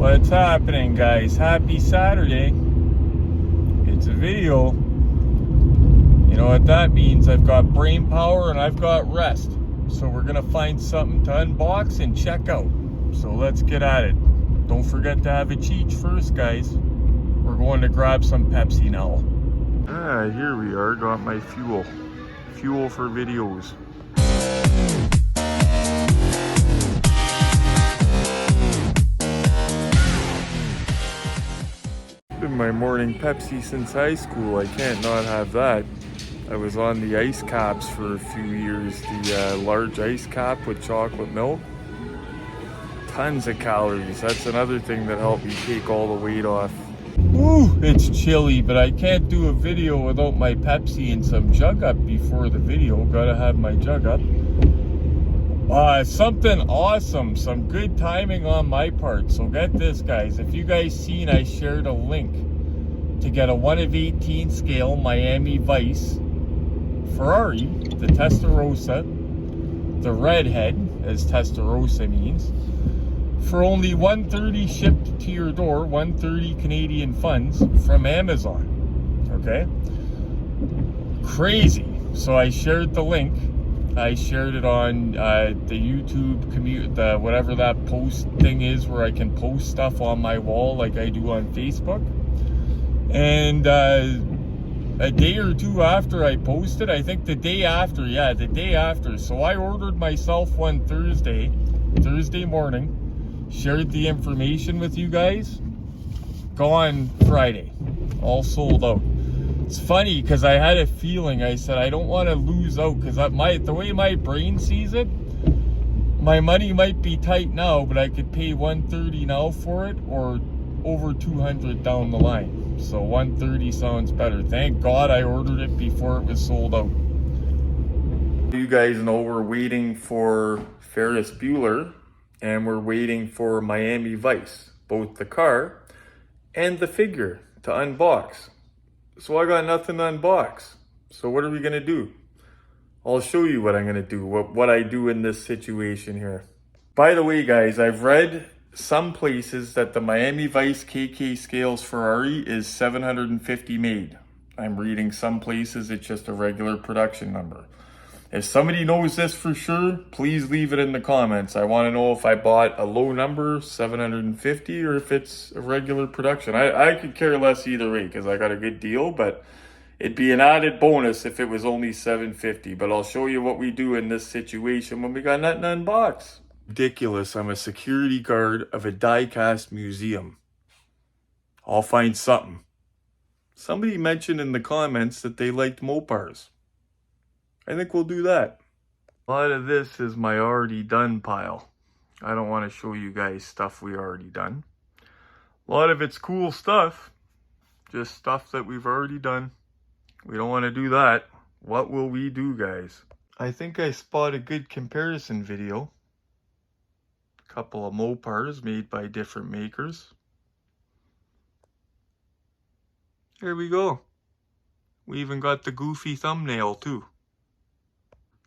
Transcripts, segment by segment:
What's happening, guys? Happy Saturday. It's a video. You know what that means? I've got brain power and I've got rest. So we're gonna find something to unbox and check out. So let's get at it. Don't forget to have a cheech first, guys. We're going to grab some Pepsi now. Here we are. Got my fuel. Fuel for videos. Been my morning Pepsi since high school. I can't not have that. I was on the ice caps for a few years. The large ice cap with chocolate milk. Tons of calories. That's another thing that helped me take all the weight off. Woo, it's chilly, but I can't do a video without my Pepsi and some jug up before the video. Gotta have my jug up. Something awesome, some good timing on my part. So get this, guys. If you guys seen, I shared a link to get a 1 of 18 scale Miami Vice Ferrari, the Testarossa, the redhead, as Testarossa means, for only $130 shipped to your door, $130 Canadian funds from Amazon. Okay? Crazy. So I shared the link. I shared it on the YouTube whatever that post thing is where I can post stuff on my wall like I do on Facebook. And a day or two after I posted, I think the day after. So I ordered myself one Thursday morning. Shared the information with you guys. Gone Friday. All sold out. It's funny because I had a feeling. I said I don't want to lose out because the way my brain sees it, my money might be tight now, but I could pay $130 now for it or over $200 down the line. So $130 sounds better. Thank God I ordered it before it was sold out. You guys know we're waiting for Ferris Bueller. And we're waiting for Miami Vice, both the car and the figure to unbox. So I got nothing to unbox. So what are we gonna do? I'll show you what I'm gonna do, what I do in this situation here. By the way, guys, I've read some places that the Miami Vice KK Scales Ferrari is 750 made. I'm reading some places it's just a regular production number. If somebody knows this for sure, please leave it in the comments. I want to know if I bought a low number, 750, or if it's a regular production. I could care less either way because I got a good deal, but it'd be an added bonus if it was only 750. But I'll show you what we do in this situation when we got nothing to unbox. Ridiculous. I'm a security guard of a die-cast museum. I'll find something. Somebody mentioned in the comments that they liked Mopars. I think we'll do that. A lot of this is my already done pile. I don't want to show you guys stuff we already done. A lot of it's cool stuff. Just stuff that we've already done. We don't want to do that. What will we do, guys? I think I spotted a good comparison video. A couple of Mopars made by different makers. Here we go. We even got the goofy thumbnail too.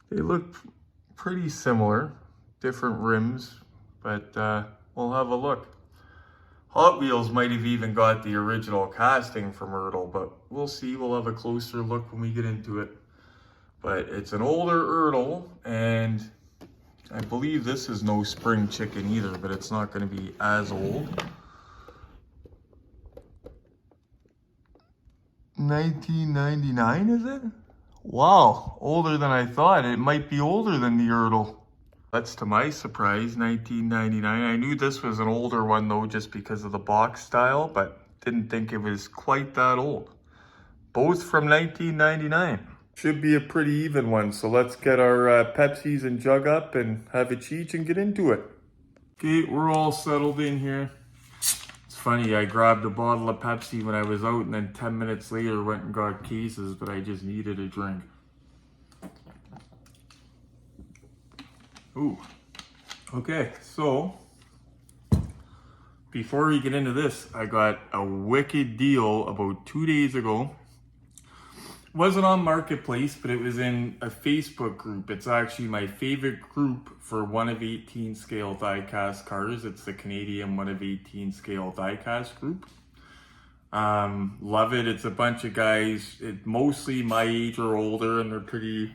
They look pretty similar, different rims, but we'll have a look. Hot Wheels might have even got the original casting from Erle, but we'll see. We'll have a closer look when we get into it. But it's an older Erle, and I believe this is no spring chicken either, but it's not going to be as old. 1999, is it? Wow, older than I thought. It might be older than the Erle. That's to my surprise, 1999. I knew this was an older one though, just because of the box style, but didn't think it was quite that old. Both from 1999. Should be a pretty even one, so let's get our Pepsis and jug up and have a cheech and get into it. Okay, we're all settled in here. It's funny, I grabbed a bottle of Pepsi when I was out and then 10 minutes later went and got cases, but I just needed a drink. Ooh. Okay, so before we get into this, I got a wicked deal about 2 days ago wasn't on Marketplace, but it was in a Facebook group. It's actually my favorite group for 1 of 18 scale diecast cars. It's the Canadian 1 of 18 scale diecast group. Love it. It's a bunch of guys, mostly my age or older, and they're pretty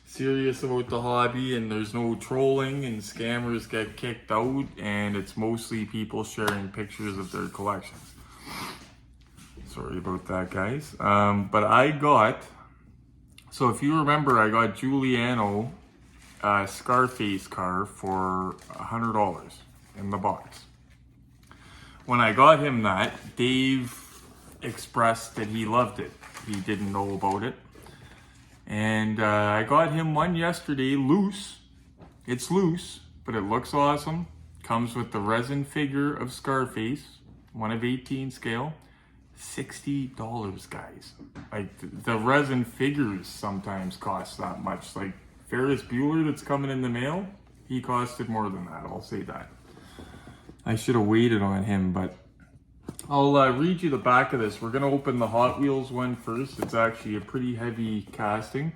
serious about the hobby, and there's no trolling and scammers get kicked out, and it's mostly people sharing pictures of their collections. Sorry about that, guys. But I got, so if you remember, I got Giuliano Scarface car for $100 in the box. When I got him that, Dave expressed that he loved it. He didn't know about it. And I got him one yesterday, loose. It's loose, but it looks awesome. Comes with the resin figure of Scarface, 1 of 18 scale. $60, guys. Like, the resin figures sometimes cost that much. Like Ferris Bueller that's coming in the mail, he costed more than that, I'll say that. I should have waited on him, but I'll read you the back of this. We're going to open the Hot Wheels one first. It's actually a pretty heavy casting.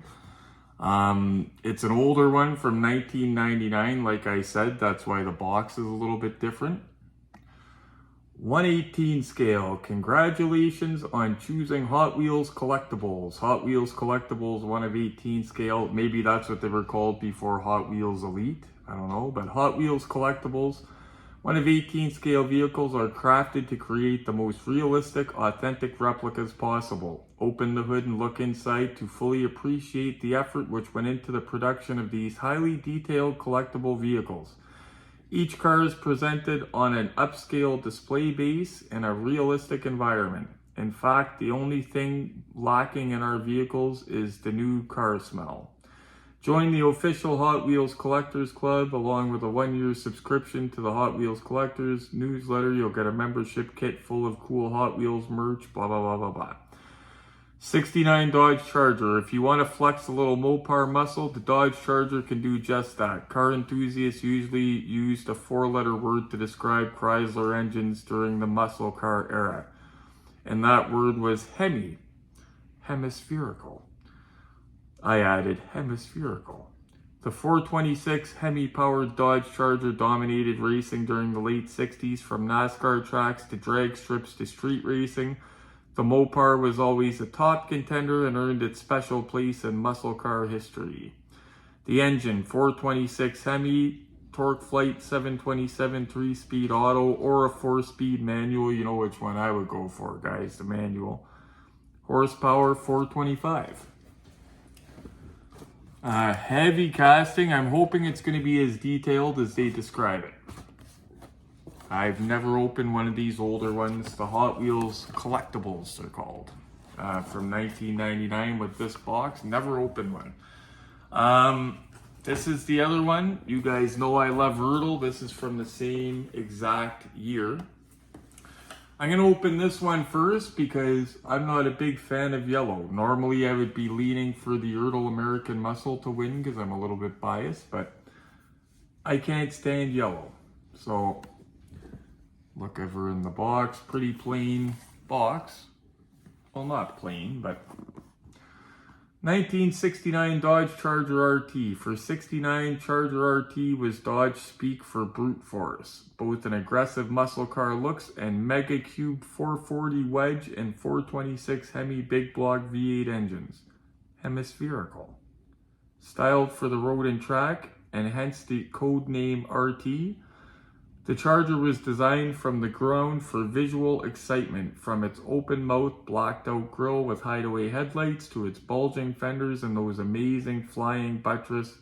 It's an older one from 1999, like I said. That's why the box is a little bit different. 1/18 scale. Congratulations on choosing Hot Wheels Collectibles. Hot Wheels Collectibles 1 of 18 scale. Maybe that's what they were called before Hot Wheels Elite. I don't know. But Hot Wheels Collectibles 1 of 18 scale vehicles are crafted to create the most realistic, authentic replicas possible. Open the hood and look inside to fully appreciate the effort which went into the production of these highly detailed collectible vehicles. Each car is presented on an upscale display base in a realistic environment. In fact, the only thing lacking in our vehicles is the new car smell. Join the official Hot Wheels Collectors Club along with a 1-year subscription to the Hot Wheels Collectors newsletter. You'll get a membership kit full of cool Hot Wheels merch, blah, blah, blah, blah, blah. 69 Dodge Charger. If you want to flex a little Mopar muscle, the Dodge Charger can do just that. Car enthusiasts usually used a 4-letter word to describe Chrysler engines during the muscle car era. And that word was Hemi. Hemispherical. I added hemispherical. The 426 Hemi-powered Dodge Charger dominated racing during the late 60s, from NASCAR tracks to drag strips to street racing. The Mopar was always a top contender and earned its special place in muscle car history. The engine, 426 Hemi, Torque Flight 727 3-speed auto, or a 4-speed manual. You know which one I would go for, guys, the manual. Horsepower, 425. Heavy casting. I'm hoping it's going to be as detailed as they describe it. I've never opened one of these older ones, the Hot Wheels Collectibles they're called, from 1999 with this box. Never opened one. This is the other one. You guys know I love Erle. This is from the same exact year. I'm going to open this one first because I'm not a big fan of yellow. Normally I would be leaning for the Erle American Muscle to win because I'm a little bit biased, but I can't stand yellow. So look over in the box, pretty plain box. Well, not plain, but 1969 Dodge Charger RT. For 69, Charger RT was Dodge speak for brute force. Both an aggressive muscle car looks and Mega Cube 440 wedge and 426 Hemi big block V8 engines. Hemispherical. Styled for the road and track, and hence the code name RT. The Charger was designed from the ground for visual excitement, from its open mouth, blacked out grille with hideaway headlights to its bulging fenders and those amazing flying buttress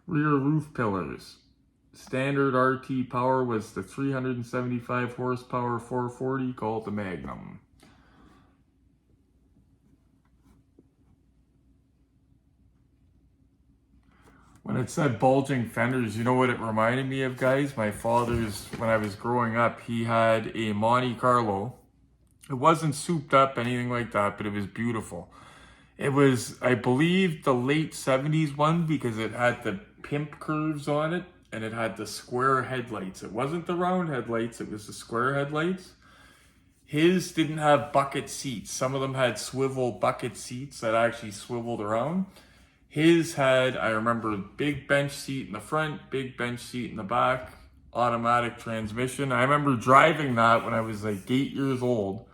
rear roof pillars. Standard RT power was the 375 horsepower 440 called the Magnum. When it said bulging fenders, you know what it reminded me of, guys? My father's, when I was growing up, he had a Monte Carlo. It wasn't souped up, anything like that, but it was beautiful. It was, I believe, the late 70s one because it had the pimp curves on it and it had the square headlights. It wasn't the round headlights, it was the square headlights. His didn't have bucket seats. Some of them had swivel bucket seats that actually swiveled around. His had, I remember, big bench seat in the front, big bench seat in the back, automatic transmission. I remember driving that when I was like 8 years old.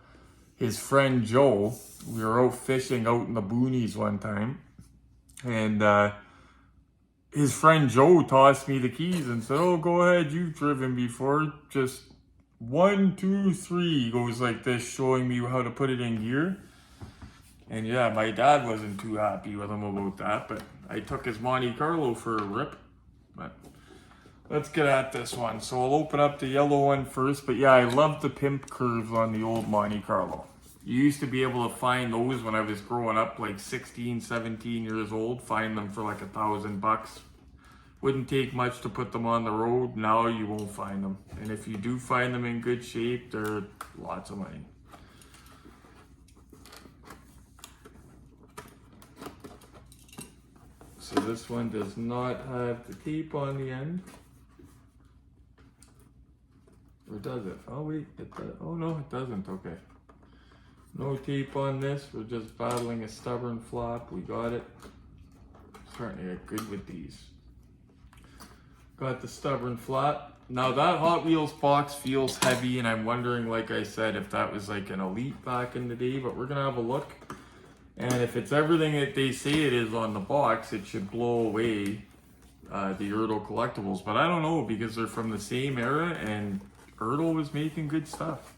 His friend Joe, we were out fishing out in the boonies one time, and his friend Joe tossed me the keys and said, "Oh, go ahead, you've driven before, just 1, 2, 3, he goes like this, showing me how to put it in gear." And yeah, my dad wasn't too happy with him about that, but I took his Monte Carlo for a rip. But let's get at this one. So I'll open up the yellow one first, but yeah, I love the pimp curves on the old Monte Carlo. You used to be able to find those when I was growing up, like 16, 17 years old, find them for like $1,000. Wouldn't take much to put them on the road. Now you won't find them. And if you do find them in good shape, they're lots of money. So this one does not have the tape on the end. Or does it? Oh wait, it does. Oh no, it doesn't. Okay. No tape on this. We're just battling a stubborn flop. We got it. Starting to get good with these. Got the stubborn flap. Now that Hot Wheels box feels heavy, and I'm wondering, like I said, if that was like an Elite back in the day, but we're gonna have a look. And if it's everything that they say it is on the box, it should blow away the Erle Collectibles. But I don't know, because they're from the same era and Erle was making good stuff.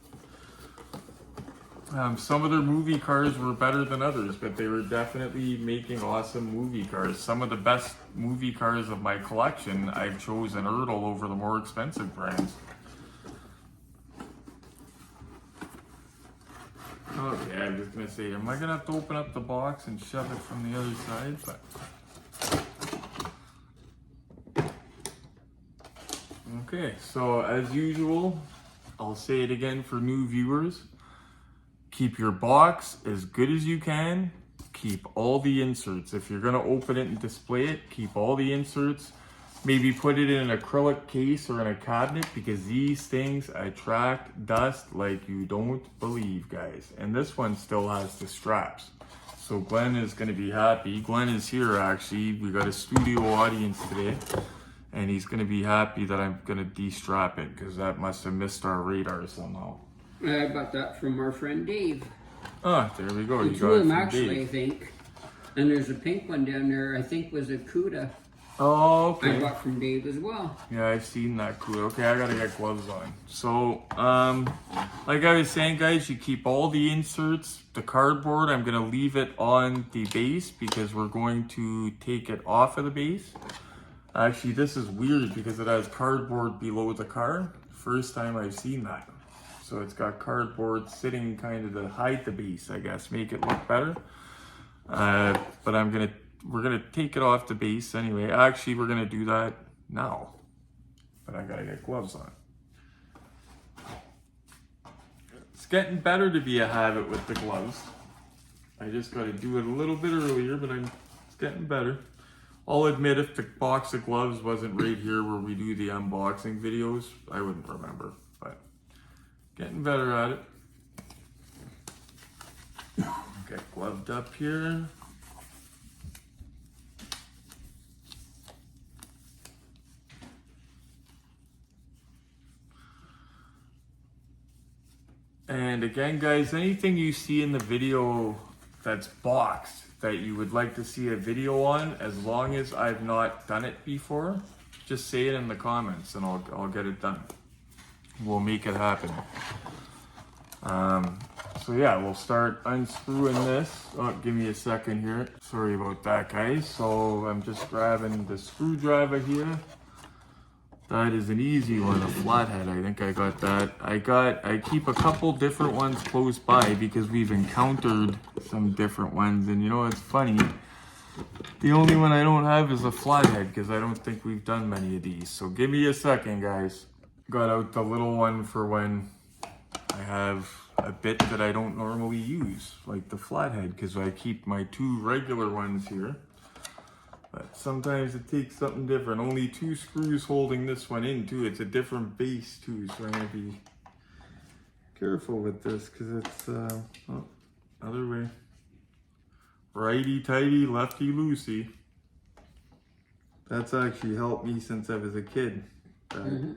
Some of their movie cars were better than others, but they were definitely making awesome movie cars. Some of the best movie cars of my collection, I've chosen Erle over the more expensive brands. Okay, I was just gonna say, am I gonna have to open up the box and shove it from the other side? But okay, so as usual, I'll say it again for new viewers. Keep your box as good as you can. Keep all the inserts. If you're gonna open it and display it, keep all the inserts. Maybe put it in an acrylic case or in a cabinet, because these things attract dust like you don't believe, guys. And this one still has the straps. So Glenn is gonna be happy. Glenn is here actually. We got a studio audience today. And he's gonna be happy that I'm gonna de-strap it, because that must have missed our radar somehow. I got that from our friend Dave. Ah, there we go. You got two of them actually, Dave. I think. And there's a pink one down there, I think was a Cuda. Oh, okay. I got from Dave as well. Yeah, I've seen that Cuda. Okay, I gotta get gloves on. So, like I was saying, guys, you keep all the inserts. The cardboard, I'm gonna leave it on the base because we're going to take it off of the base. Actually, this is weird because it has cardboard below the car. First time I've seen that. So it's got cardboard sitting kind of to hide the base, I guess, make it look better. But we're gonna take it off the base anyway. Actually, we're gonna do that now, but I gotta get gloves on. It's getting better to be a habit with the gloves. I just gotta do it a little bit earlier, but it's getting better. I'll admit, if the box of gloves wasn't right here where we do the unboxing videos, I wouldn't remember, but getting better at it. Get gloved up here. And again, guys, anything you see in the video that's boxed that you would like to see a video on, as long as I've not done it before, just say it in the comments and I'll get it done. We'll make it happen. So yeah, we'll start unscrewing this. Oh, give me a second here. Sorry about that, guys. So I'm just grabbing the screwdriver here. That is an easy one, a flathead. I think I got that. I keep a couple different ones close by because we've encountered some different ones. And you know, it's funny. The only one I don't have is a flathead because I don't think we've done many of these. So give me a second, guys. Got out the little one for when I have a bit that I don't normally use, like the flathead, because I keep my two regular ones here. But sometimes it takes something different. Only 2 screws holding this one in too. It's a different base too, so I'm gonna be careful with this because it's, oh, other way. Righty tighty, lefty loosey. That's actually helped me since I was a kid. Okay.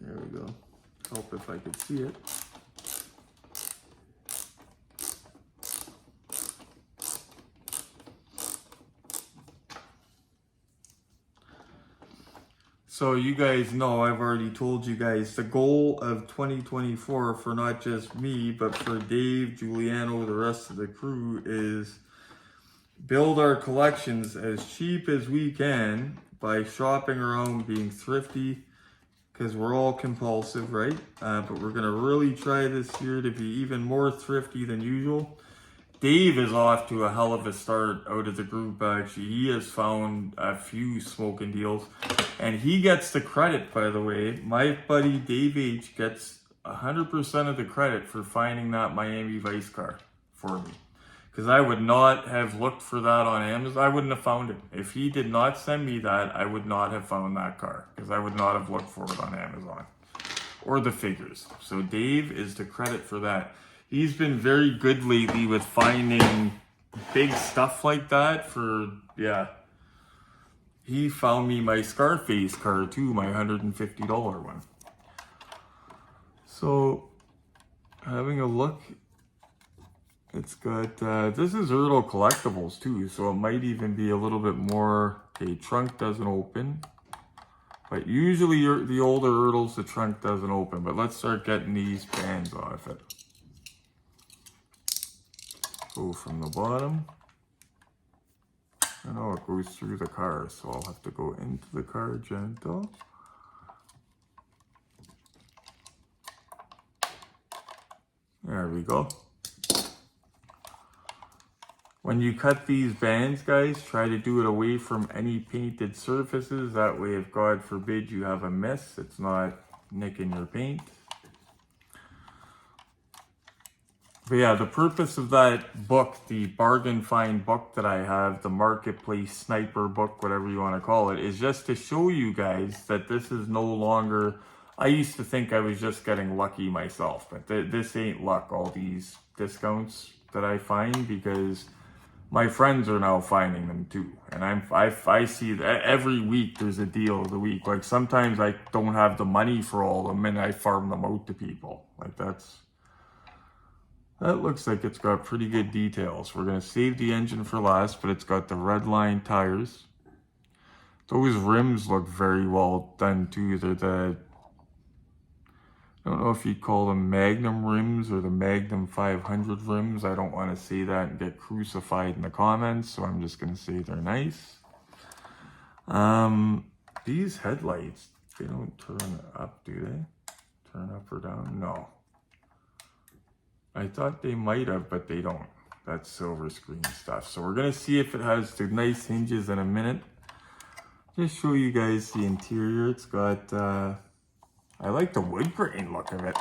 There we go. Help if I could see it. So you guys know, I've already told you guys, the goal of 2024 for not just me, but for Dave, Giuliano, the rest of the crew is build our collections as cheap as we can by shopping around, being thrifty, because we're all compulsive, right? But we're going to really try this year to be even more thrifty than usual. Dave is off to a hell of a start out of the group, actually. He has found a few smoking deals. And he gets the credit, by the way. My buddy Dave H gets 100% of the credit for finding that Miami Vice car for me. Because I would not have looked for that on Amazon. I wouldn't have found it. If he did not send me that, I would not have found that car. Because I would not have looked for it on Amazon. Or the figures. So Dave is the credit for that. He's been very good lately with finding big stuff like that for, yeah. He found me my Scarface car too, my $150 one. So, having a look, it's got, this is Wheels Collectibles too, so it might even be a little bit more, okay, trunk doesn't open. But usually the older Ertles, the trunk doesn't open, but let's start getting these bands off it. Go from the bottom. I know it goes through the car, so I'll have to go into the car gentle. There we go. When you cut these bands, guys, try to do it away from any painted surfaces. That way, if God forbid you have a miss, it's not nicking your paint. But yeah, the purpose of that book, the bargain find book that I have, the marketplace sniper book, whatever you want to call it, is just to show you guys that this is no longer, I used to think I was just getting lucky myself, but this ain't luck, all these discounts that I find, because my friends are now finding them too. And I see that every week there's a deal of the week. Like sometimes I don't have the money for all of them and I farm them out to people. Like that looks like it's got pretty good details. We're going to save the engine for last, but it's got the red line tires. Those rims look very well done too. They're the, I don't know if you'd call them Magnum rims or the Magnum 500 rims. I don't want to say that and get crucified in the comments, so I'm just going to say they're nice. These headlights, they don't turn up, do they? Turn up or down? No. I thought they might have, but they don't. That's silver screen stuff. So we're going to see if it has the nice hinges in a minute. Just show you guys the interior. It's got, I like the wood grain look of it.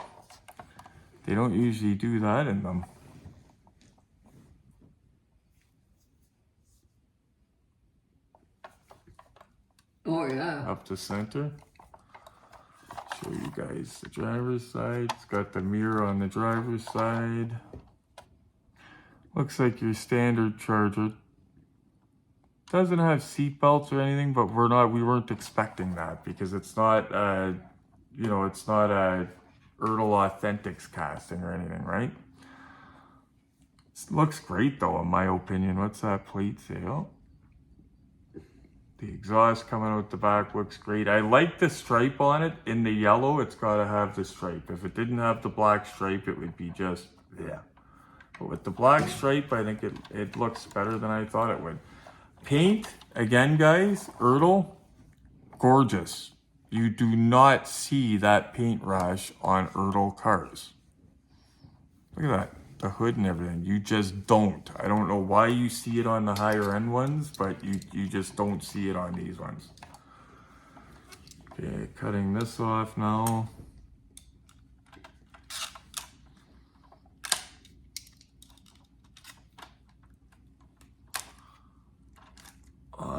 They don't usually do that in them. Oh yeah. Up to center. Show you guys the driver's side. It's got the mirror on the driver's side. Looks like your standard Charger. Doesn't have seat belts or anything, but we weren't expecting that because it's not you know, it's not a Erle Authentics casting or anything, right? It looks great though, in my opinion. What's that plate say? Oh, the exhaust coming out the back looks great. I like the stripe on it. In the yellow, it's got to have the stripe. If it didn't have the black stripe, it would be just, yeah. But with the black stripe, I think it looks better than I thought it would. Paint, again, guys, Erle, gorgeous. You do not see that paint rash on Erle cars. Look at that. The hood and everything. You just don't. I don't know why you see it on the higher end ones, but you just don't see it on these ones. Okay, cutting this off now.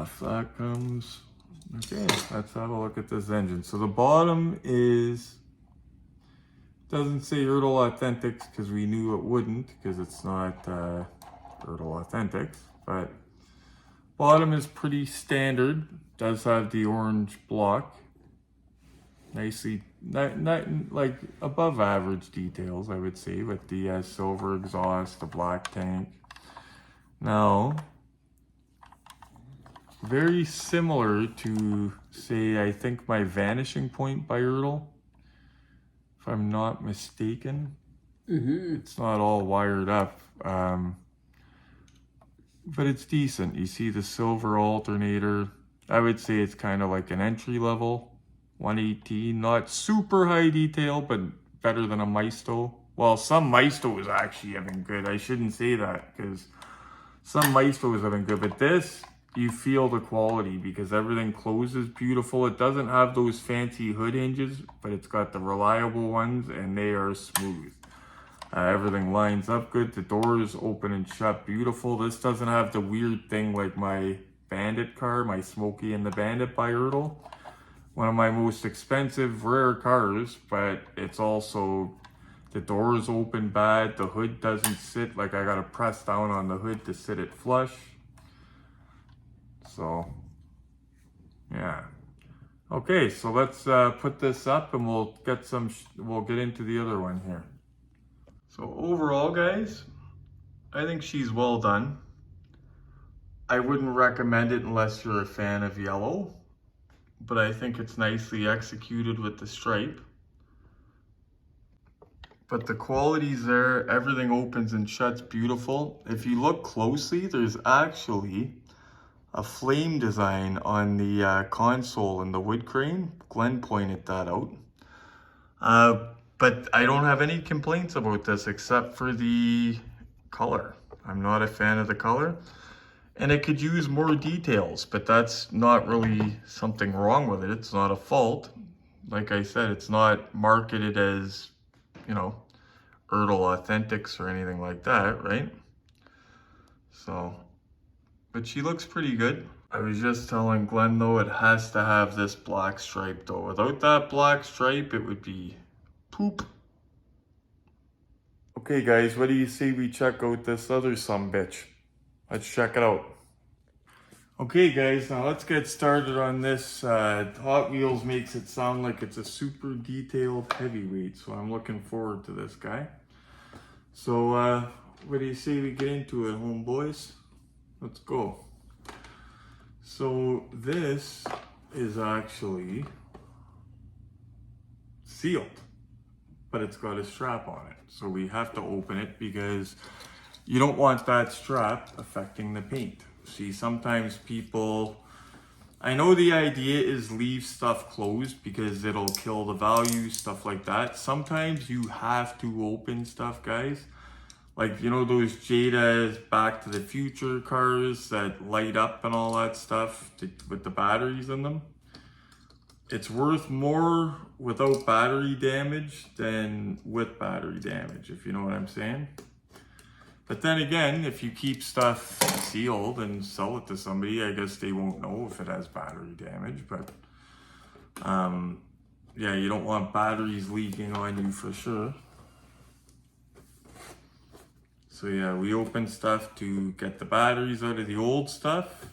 off. That comes. Okay, let's have a look at this engine. So the bottom doesn't say Erle Authentics because we knew it wouldn't, because it's not Erle Authentics, but bottom is pretty standard. Does have the orange block. Nicely, not like above average details, I would say, with the silver exhaust, the black tank. Now, very similar to, say, I think my Vanishing Point by Erle, if I'm not mistaken. It's not all wired up, but it's decent. You see the silver alternator. I would say it's kind of like an entry level 118, not super high detail, but better than a Maisto. Well, some Maistos actually have been good. I shouldn't say that because some Maistos have been good, but this, you feel the quality because everything closes beautiful. It doesn't have those fancy hood hinges, but it's got the reliable ones and they are smooth. Everything lines up good. The doors open and shut beautiful. This doesn't have the weird thing like my Bandit car, my Smokey and the Bandit by Erle. One of my most expensive, rare cars, but it's also, the doors open bad. The hood doesn't sit, like I gotta press down on the hood to sit it flush. So, yeah. Okay, so let's put this up and we'll get into the other one here. So overall, guys, I think she's well done. I wouldn't recommend it unless you're a fan of yellow, but I think it's nicely executed with the stripe. But the quality's there, everything opens and shuts beautiful. If you look closely, there's actually a flame design on the console and the wood grain. Glenn pointed that out. But I don't have any complaints about this except for the color. I'm not a fan of the color. And it could use more details, but that's not really something wrong with it. It's not a fault. Like I said, it's not marketed as, you know, Erle Authentics or anything like that, right? So, but she looks pretty good. I was just telling Glenn though, it has to have this black stripe though. Without that black stripe, it would be poop. Okay guys, what do you say we check out this other sumbitch? Let's check it out. Okay guys, now let's get started on this. Hot Wheels makes it sound like it's a super detailed heavyweight, so I'm looking forward to this guy. So what do you say we get into it, homeboys? Let's go. So this is actually sealed, but it's got a strap on it. So we have to open it because you don't want that strap affecting the paint. See, sometimes people, I know the idea is leave stuff closed because it'll kill the value, stuff like that. Sometimes you have to open stuff, guys. Like, you know, those Jada's Back to the Future cars that light up and all that stuff with the batteries in them. It's worth more without battery damage than with battery damage, if you know what I'm saying. But then again, if you keep stuff sealed and sell it to somebody, I guess they won't know if it has battery damage. But yeah, you don't want batteries leaking on you for sure. So yeah, we open stuff to get the batteries out of the old stuff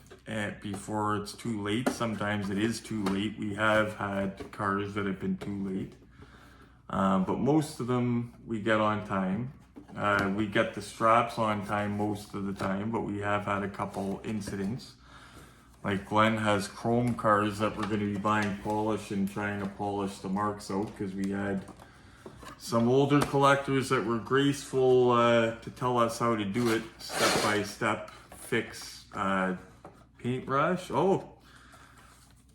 before it's too late. Sometimes it is too late. We have had cars that have been too late. But most of them we get on time. We get the straps on time most of the time, but we have had a couple incidents. Like Glenn has chrome cars that we're going to be buying polish and trying to polish the marks out because we had some older collectors that were graceful to tell us how to do it step by step, fix paintbrush. Oh,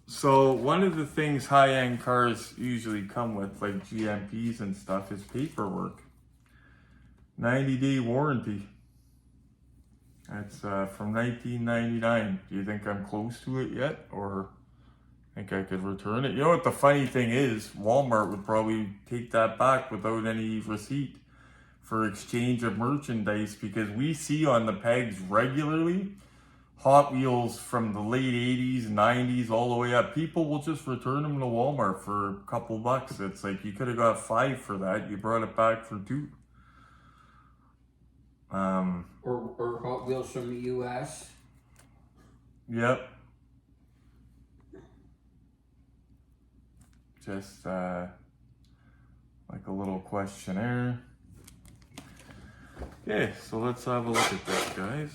so one of the things high-end cars usually come with, like GMPs and stuff, is paperwork. 90-day warranty. That's from 1999. Do you think I'm close to it yet, or think I could return it? You know what the funny thing is? Walmart would probably take that back without any receipt for exchange of merchandise, because we see on the pegs regularly, Hot Wheels from the late 80s, 90s, all the way up. People will just return them to Walmart for a couple bucks. It's like you could have got 5 for that. You brought it back for 2. Or Hot Wheels from the US. Yep. Just like a little questionnaire. Okay, so let's have a look at this, guys.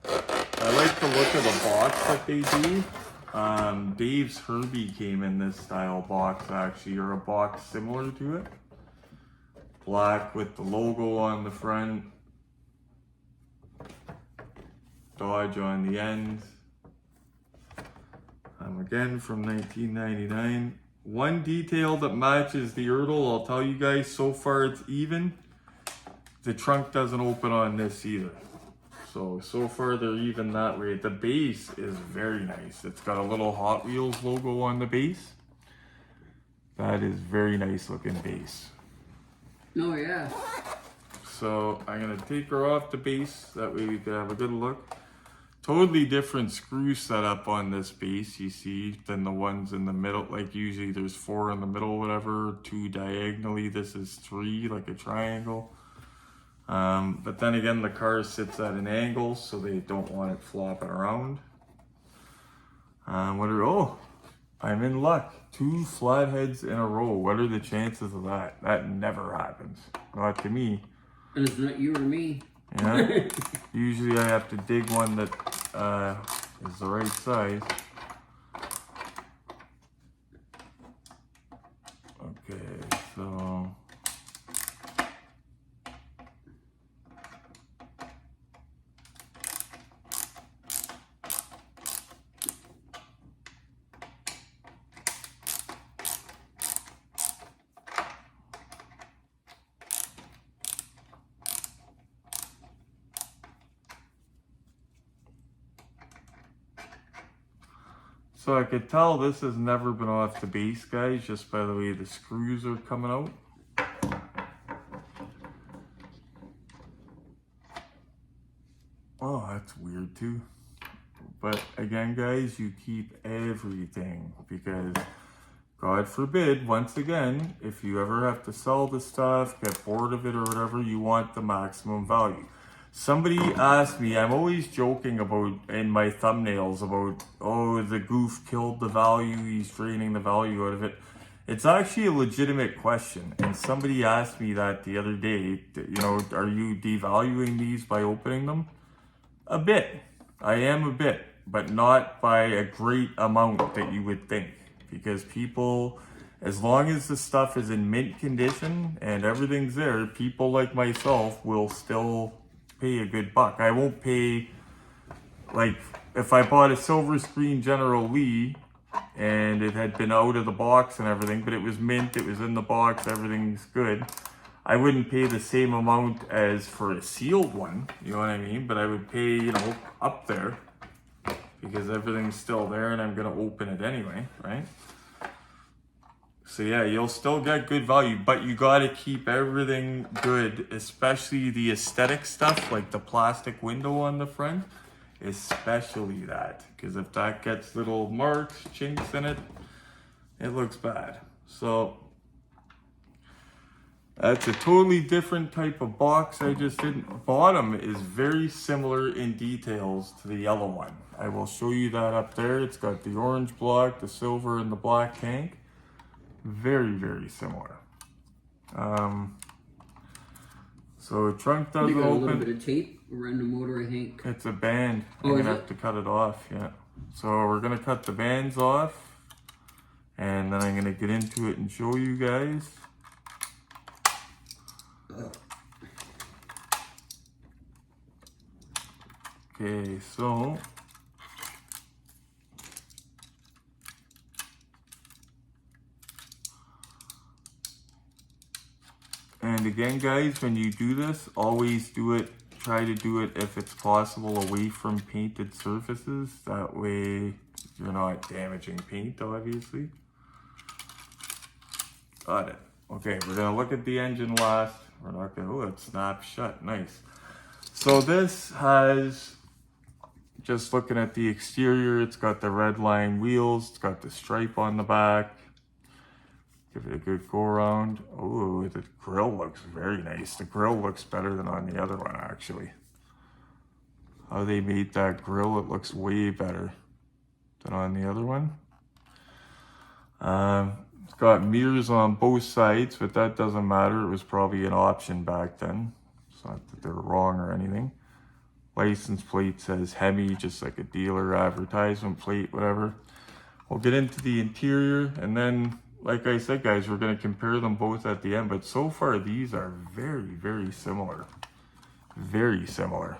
I like the look of the box that they do. Dave's Herbie came in this style box actually, or a box similar to it. Black with the logo on the front. Dodge on the end. Again from 1999. One detail that matches the Erle, I'll tell you guys, so far it's even. The trunk doesn't open on this either. So far they're even that way. The base is very nice. It's got a little Hot Wheels logo on the base. That is very nice looking base. Oh yeah. So I'm gonna take her off the base. That way we can have a good look. Totally different screw setup on this base, you see, than the ones in the middle. Like usually there's 4 in the middle, whatever, 2 diagonally. This is 3, like a triangle. But then again, the car sits at an angle, so they don't want it flopping around. Oh, I'm in luck. 2 flatheads in a row. What are the chances of that? That never happens. Not to me. And it's not you or me. Yeah. Usually I have to dig one that is the right size. Okay, so... So I could tell this has never been off the base, guys, just by the way the screws are coming out. Oh, that's weird too. But again, guys, you keep everything because God forbid, once again, if you ever have to sell the stuff, get bored of it or whatever, you want the maximum value. Somebody asked me, I'm always joking about in my thumbnails about, oh, the goof killed the value, he's draining the value out of it. It's actually a legitimate question. And somebody asked me that the other day, you know, are you devaluing these by opening them? A bit. I am a bit, but not by a great amount that you would think. Because people, as long as the stuff is in mint condition and everything's there, people like myself will still pay a good buck. I won't pay, like, if I bought a silver screen General Lee and it had been out of the box and everything, but it was mint, it was in the box, everything's good, I wouldn't pay the same amount as for a sealed one, you know what I mean? But I would pay, you know, up there because everything's still there and I'm gonna open it anyway, right? So yeah, you'll still get good value, but you gotta keep everything good, especially the aesthetic stuff, like the plastic window on the front, especially that, because if that gets little marks, chinks in it, it looks bad. So that's a totally different type of box I just did. Bottom is very similar in details to the yellow one. I will show you that up there. It's got the orange block, the silver, and the black tank. Very, very similar. So trunk doesn't You got a open. little bit of tape around the motor, I think. It's a band. Oh, I'm is gonna it? have to cut it off, yeah. So we're gonna cut the bands off and then I'm gonna get into it and show you guys. Okay, so and again, guys, when you do this, always do it, try to do it if it's possible away from painted surfaces. That way you're not damaging paint, obviously. Got it. Okay, we're gonna look at the engine last. We're not gonna, oh, it snaps shut, nice. So this has just looking at the exterior, it's got the red line wheels, it's got the stripe on the back. Give it a good go around. Oh, the grill looks very nice. The grill looks better than on the other one, actually. How they made that grill, it looks way better than on the other one. It's got mirrors on both sides, but that doesn't matter. It was probably an option back then. It's not that they're wrong or anything. License plate says Hemi, just like a dealer advertisement plate, whatever. We'll get into the interior, and then, like I said, guys, we're going to compare them both at the end. But so far, these are very, very similar. Very similar.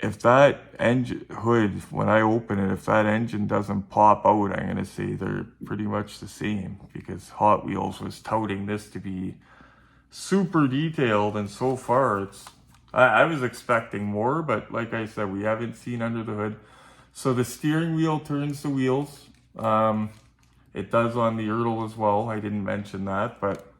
If that engine hood, when I open it, if that engine doesn't pop out, I'm going to say they're pretty much the same, because Hot Wheels was touting this to be super detailed, and so far I was expecting more, but like I said, we haven't seen under the hood. So the steering wheel turns the wheels. It does on the Erle as well. I didn't mention that, but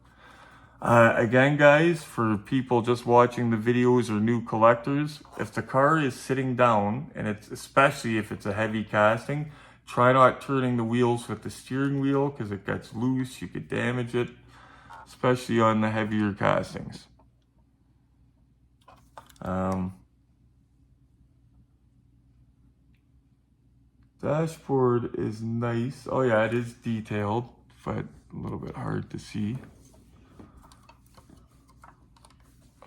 again, guys, for people just watching the videos or new collectors, if the car is sitting down, and it's especially if it's a heavy casting, try not turning the wheels with the steering wheel, because it gets loose, you could damage it, especially on the heavier castings. Dashboard is nice. Oh yeah, it is detailed, but a little bit hard to see.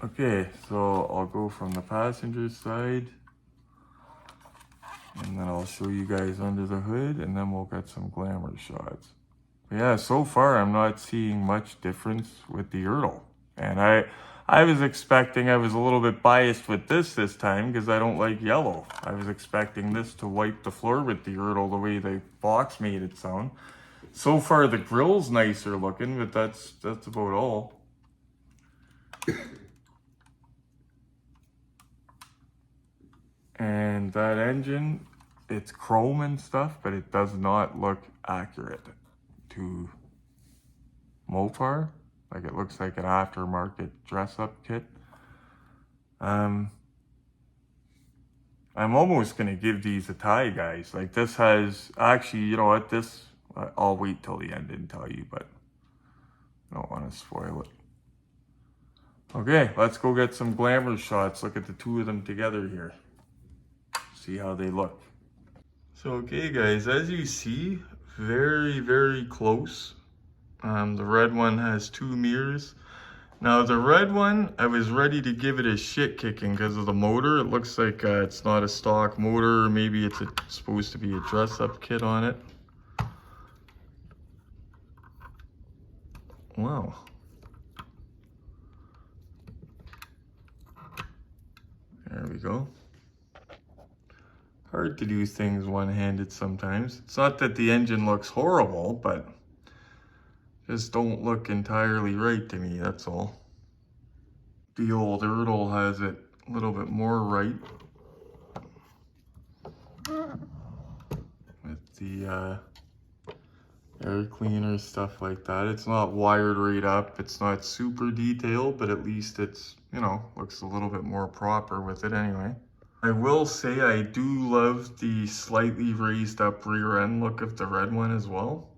Okay, so I'll go from the passenger side, and then I'll show you guys under the hood, and then we'll get some glamour shots. But yeah, so far I'm not seeing much difference with the Erle. And I was expecting, I was a little bit biased with this time, because I don't like yellow. I was expecting this to wipe the floor with the Erle, the way the box made it sound. So far the grill's nicer looking, but that's about all. And that engine, it's chrome and stuff, but it does not look accurate to Mopar. Like, it looks like an aftermarket dress-up kit. I'm almost gonna give these a tie, guys. Like, this has, actually, you know what, this, I'll wait till the end and tell you, but I don't want to spoil it. Okay, let's go get some glamour shots. Look at the two of them together here. See how they look. So, okay, guys, as you see, very, very close. The red one has 2 mirrors. Now the red one, I was ready to give it a shit kicking because of the motor. It looks like it's not a stock motor, or maybe it's supposed to be a dress-up kit on it. Wow. There we go. Hard to do things one-handed sometimes. It's not that the engine looks horrible, but just don't look entirely right to me, that's all. The old Erle has it a little bit more right. With the air cleaner, stuff like that. It's not wired right up. It's not super detailed, but at least it's, you know, looks a little bit more proper with it anyway. I will say I do love the slightly raised up rear end look of the red one as well.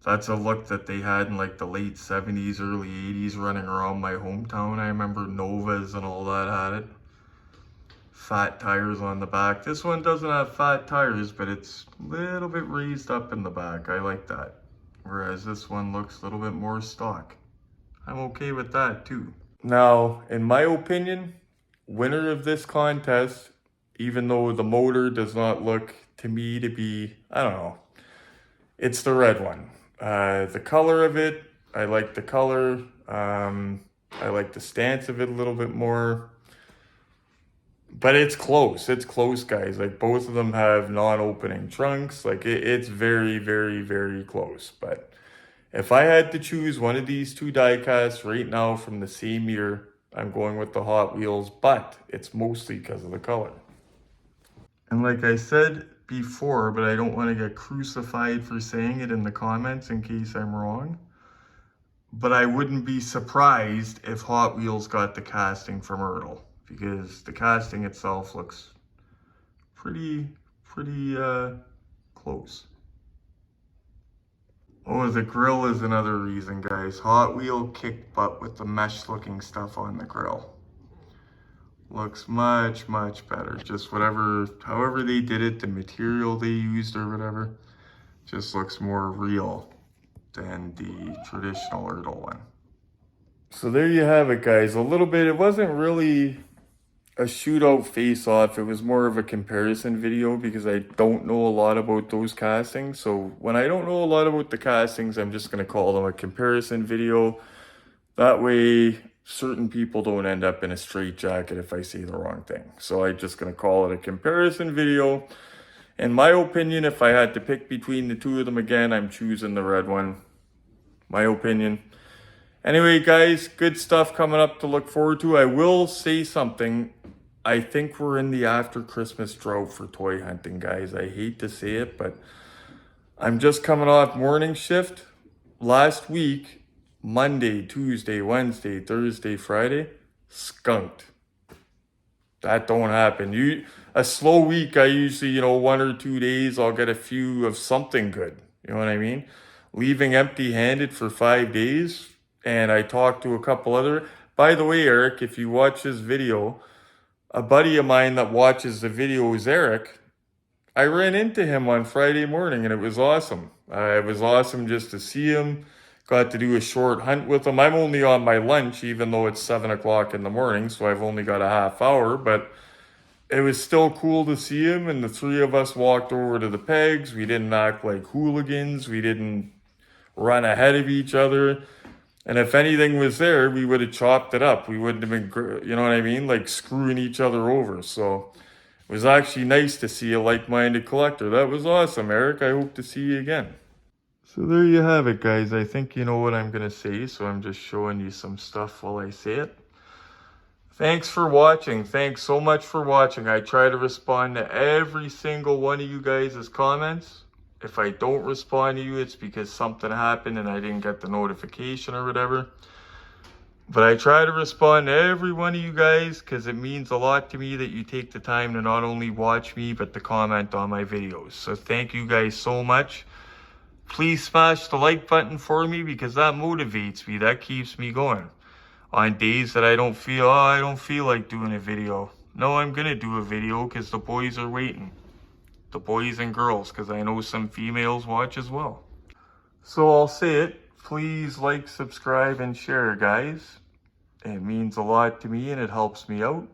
That's a look that they had in like the late 70s, early 80s running around my hometown. I remember Novas and all that had it. Fat tires on the back. This one doesn't have fat tires, but it's a little bit raised up in the back. I like that. Whereas this one looks a little bit more stock. I'm okay with that too. Now, in my opinion, winner of this contest, even though the motor does not look to me to be, I don't know, it's the red one. The color of it, I like the color. I like the stance of it a little bit more. But it's close. It's close, guys. Like, both of them have non-opening trunks. Like, it's very, very, very close. But if I had to choose one of these two diecasts right now from the same year, I'm going with the Hot Wheels, but it's mostly because of the color. And like I said before, but I don't want to get crucified for saying it in the comments in case I'm wrong, but I wouldn't be surprised if Hot Wheels got the casting from Erle. because the casting itself looks pretty close. Oh, the grill is another reason, guys. Hot Wheel kicked butt with the mesh looking stuff on the grill. Looks much better. Just however they did it, the material they used or whatever, just looks more real than the traditional Erle one. So there you have it, guys. A little bit, it wasn't really a shootout face-off. It was more of a comparison video because I don't know a lot about those castings. So when I don't know a lot about the castings, I'm just going to call them a comparison video. That way, certain people don't end up in a straitjacket if I say the wrong thing. So I'm just going to call it a comparison video. In my opinion, if I had to pick between the two of them again, I'm choosing the red one. My opinion. Anyway, guys, good stuff coming up to look forward to. I will say something. I think we're in the after Christmas drought for toy hunting, guys. I hate to say it, but I'm just coming off morning shift. Last week, Monday, Tuesday, Wednesday, Thursday, Friday, skunked. That don't happen. A slow week, I usually, 1 or 2 days, I'll get a few of something good. You know what I mean? Leaving empty-handed for 5 days, and I talked to a couple other. By the way, Eric, if you watch this video, a buddy of mine that watches the video is Eric. I ran into him on Friday morning and it was awesome. It was awesome just to see him. Got to do a short hunt with him. I'm only on my lunch, even though it's 7 o'clock in the morning, so I've only got a half hour, but it was still cool to see him, and the three of us walked over to the pegs. We didn't act like hooligans. We didn't run ahead of each other. And if anything was there, we would have chopped it up. We wouldn't have been, you know what I mean? Like screwing each other over. So it was actually nice to see a like-minded collector. That was awesome, Eric. I hope to see you again. So there you have it, guys. I think you know what I'm going to say, so I'm just showing you some stuff while I say it. Thanks for watching. Thanks so much for watching. I try to respond to every single one of you guys' comments. If I don't respond to you, it's because something happened and I didn't get the notification or whatever. But I try to respond to every one of you guys because it means a lot to me that you take the time to not only watch me, but to comment on my videos. So thank you guys so much. Please smash the like button for me because that motivates me. That keeps me going. On days that I don't feel like doing a video. No, I'm going to do a video because the boys are waiting. The boys and girls, because I know some females watch as well. So I'll say it. Please like, subscribe, and share, guys. It means a lot to me and it helps me out.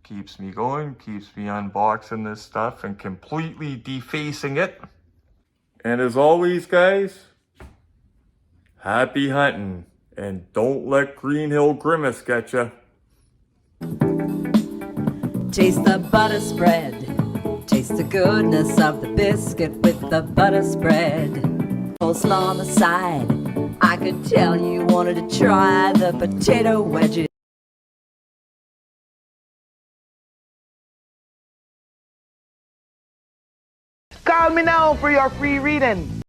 Keeps me going, keeps me unboxing this stuff and completely defacing it. And as always, guys, happy hunting. And don't let Greenhill Grimace get ya. Taste the butter spread. Taste the goodness of the biscuit with the butter spread. Coleslaw on the side. I could tell you wanted to try the potato wedges. Call me now for your free reading.